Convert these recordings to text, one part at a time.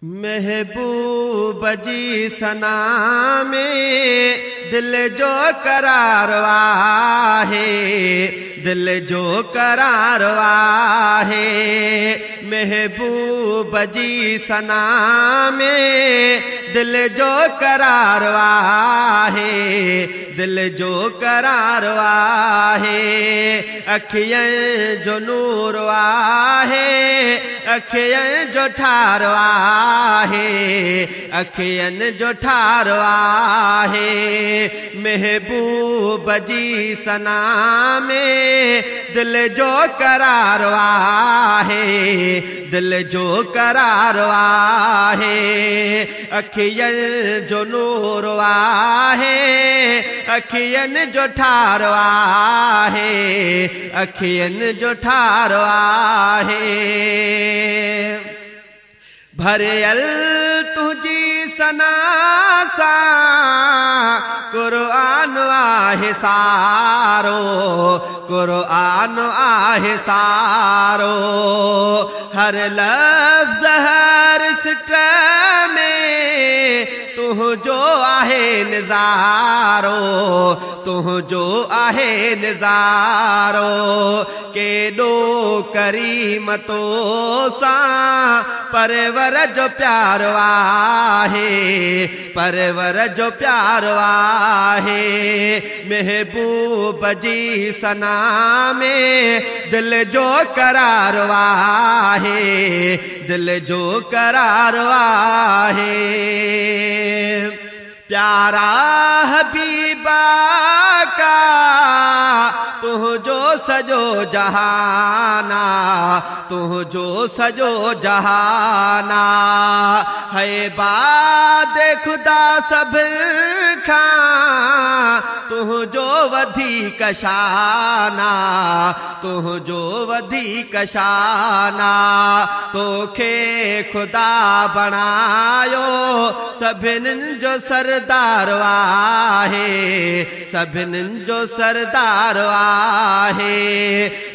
महबूब जी सना में दिल जो करार वाहे, दिल जो करार वाहे। महबूब जी सना में दिल जो करार वाहे, दिल जो करार वाहे। अखियन जो नूर वाहे, अखियन जो ठार वाहे, अखियन जो ठार वाहे। महबूब जी सना में दिल जो करार वाहे, दिल जो करार वाहे। अखियन जो नूर वाहे, अखियन जो ठार वाहे, अखियन जो ठार वाहे। भरियल तुझी सना सा कुरआन आहे सारो, कुरआन आहे सारो। हर लफ्ज़ हर सिट में तू जो आहे निज़ारो, तू जो आहे निज़ारो। केॾो करीम तो सा परवर जो प्यार वाहे, परवर जो प्यार वाहे। महबूब जी सना में दिल जो करार वाहे, दिल जो करार वाहे। प्यारा हबीबा का तू जो सजो जहाना, तू जो सजो जहाना। है बाद खुदा सब खा तू जो वधीक शाना, तू जो वधीक शाना। तोखे खुदा बणायो सभिनिन जो सरदार वाहे, सभिनिन जो सरदार वाहे।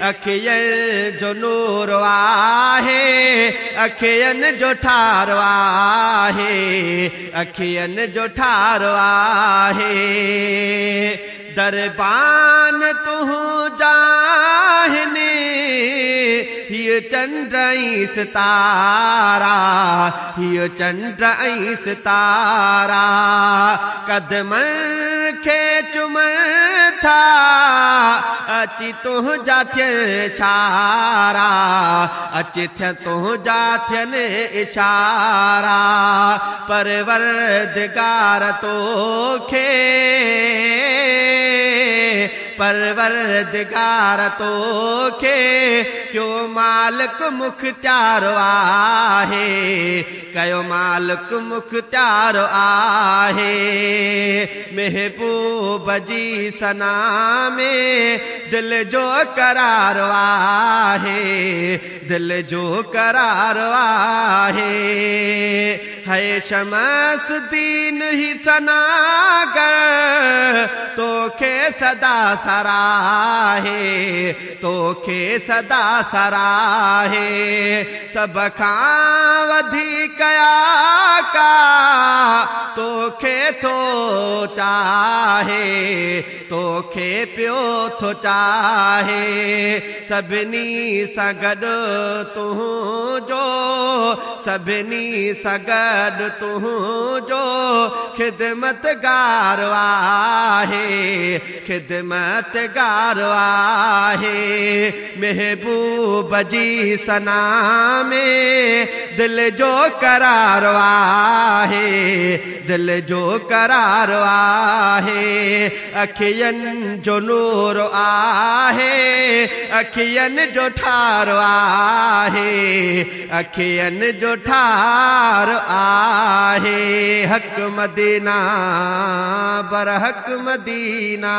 अखियन जो नूर वाहे, अखियन जो ठार वाहे, अखियन जो ठार वाहे। दरबान तू जाहने हिय चंद्र ऐं सितारा, हिय चंद्र ऐं सितारा। कदमन खे चुमन था अची तुंहिंजा थियनि इशारा, अची थियनि तुंहिंजा थियनि इशारा। परवरदिगार तोखे, परवरदिगार तोखे क्यों मालिक मुख्तियार आहे, कयो मालिक मुख्तियार आहे। महबूब जी सना में दिल जो करार वाहे, दिल जो करार वाहे। है शमस दीन ही सनागर तोखे सदा सराहे, तोखे सदा सराहे। सब खां वधीक आका तोखे थो चाहे, तोखे पियो थो चाहे। सभिनी सां गॾु तुंहिंजो, सभिनी सां गॾु तुंहिंजो खिदमतगार आहे, खिदमतगार आहे। महबूब जी सना में दिल जो करार आहे, दिल जो करार आहे। अखियन जो नूर आहे, अखियन जो ठार आहे, अखियन जो ठार आहे। हक मदीना बर हक मदीना।